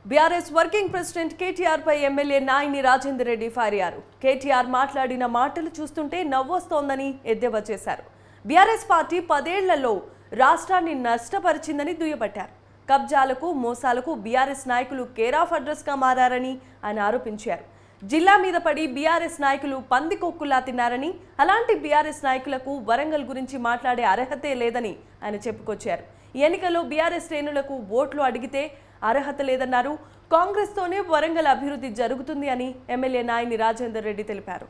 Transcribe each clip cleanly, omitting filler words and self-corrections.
BRS working president KTR పై MLA Nayini Rajender Reddy fire అయ్యారు. కేటీఆర్ మాట్లాడిన మాటలు చూస్తుంటే నవ్వొస్తోందని ఎద్దేవా చేశారు. బీఆర్ఎస్ పార్టీ 10 ఏళ్లలో రాష్ట్రాన్ని నష్టపరిచిందని దుయ్యబట్టారు. కబ్జాలకు మోసాలకు బీఆర్ఎస్ నాయకులు కేర్ ఆఫ్ అడ్రస్ గా మారారని ఆయన ఆరోపించారు. జిల్లా మీద పడి బీఆర్ఎస్ నాయకులు పందికొక్కులా తిన్నారని, అలాంటి బీఆర్ఎస్ నాయకులకు వరంగల్ గురించి మాట్లాడే అర్హతే లేదని ఆయన చెప్పుకొచ్చారు. ఈ ఎన్నికల్లో బీఆర్ఎస్ శ్రేణులకు ఓట్లు అడిగితే అర్హత లేదన్నారు. కాంగ్రెస్ తోనే వరంగల్ అభివృద్ధి జరుగుతుంది అని ఎమ్మెల్యే నాయిని రాజేందర్ రెడ్డి తెలిపారు.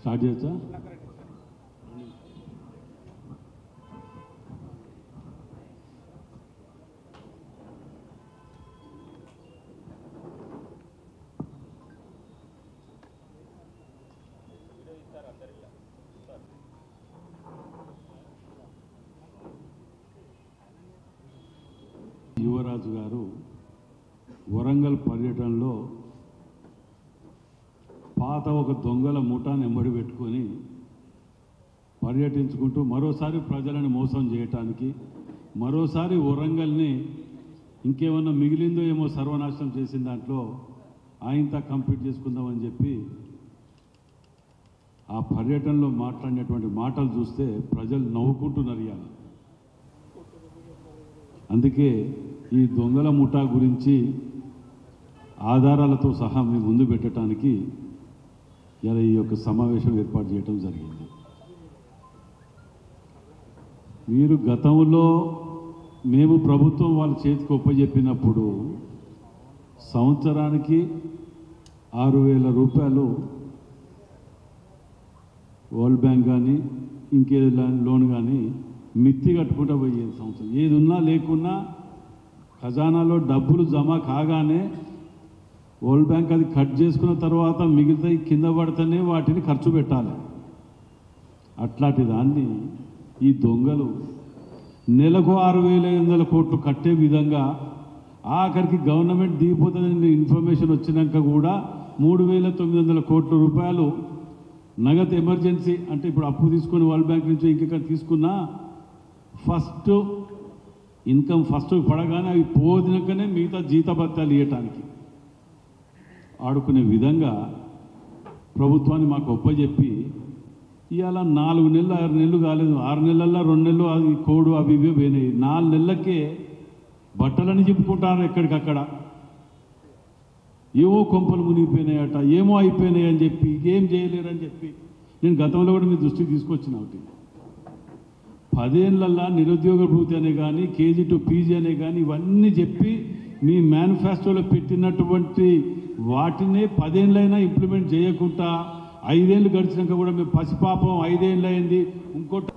స్టార్ట్ చేయొచ్చా? యువరాజు గారు వరంగల్ పర్యటనలో పాత ఒక దొంగల ముఠాను ఎంబడి పెట్టుకొని పర్యటించుకుంటూ మరోసారి ప్రజలను మోసం చేయటానికి, మరోసారి వరంగల్ని ఇంకేమన్నా మిగిలిందో ఏమో సర్వనాశనం చేసిన దాంట్లో ఆయనతో కంప్లీట్ చేసుకుందామని చెప్పి ఆ పర్యటనలో మాట్లాడినటువంటి మాటలు చూస్తే ప్రజలు నవ్వుకుంటున్నారు. ఇవాళ అందుకే ఈ దొంగల ముఠా గురించి ఆధారాలతో సహా మీ ముందు పెట్టడానికి ఇలా ఈ యొక్క సమావేశం ఏర్పాటు చేయడం జరిగింది. మీరు గతంలో మేము ప్రభుత్వం వాళ్ళ చేతికి ఒప్పజెప్పినప్పుడు సంవత్సరానికి 6,000 రూపాయలు వరల్డ్ బ్యాంక్ కానీ ఇంకేదో లోన్ కానీ మిత్తి కట్టుకుంటూ పోయేది. సంవత్సరం ఏది ఉన్నా లేకున్నా ఖజానాలో డబ్బులు జమ కాగానే వరల్డ్ బ్యాంక్ అది కట్ చేసుకున్న తర్వాత మిగిలితే కింద పడితేనే వాటిని ఖర్చు పెట్టాలి. అట్లాంటి దాన్ని ఈ దొంగలు నెలకు 6,500 కోట్లు కట్టే విధంగా ఆఖరికి గవర్నమెంట్ దిగిపోతుందని ఇన్ఫర్మేషన్ వచ్చినాక కూడా 3,900 కోట్ల రూపాయలు నగదు ఎమర్జెన్సీ అంటే ఇప్పుడు అప్పు తీసుకొని వరల్డ్ బ్యాంక్ నుంచి ఇంకెక్కడ తీసుకున్నా ఫస్ట్ ఇన్కమ్ ఫస్ట్ పడగానే అవి పోదినాకనే మిగతా జీతభత్యాలు ఇవ్వటానికి ఆడుకునే విధంగా ప్రభుత్వాన్ని మాకు ఒప్పజెప్పి ఇవాళ 4 నెలలు 6 నెలలు కాలేదు, 6 నెలల్లో 2 నెలలు అది కోడు అవి ఇవే పోయినాయి. 4 నెలలకే బట్టలని చెప్పుకుంటారు ఎక్కడికక్కడ. ఏవో కొంపలు మునిగిపోయినాయట, ఏమో అయిపోయినాయి అని చెప్పి ఏం చేయలేరని చెప్పి నేను గతంలో కూడా మీ దృష్టికి తీసుకొచ్చిన ఒకటి 10 ఏళ్ళల్లో నిరుద్యోగ భృతి అనే కానీ కేజీ టు పీజీ అనే కానీ ఇవన్నీ చెప్పి మీ మేనిఫెస్టోలో పెట్టినటువంటి వాటినే 10 ఏళ్ళైనా ఇంప్లిమెంట్ చేయకుండా 5 ఏళ్ళు గడిచినాక కూడా మేము పసిపాపం 5 ఏళ్ళు అయింది ఇంకోటి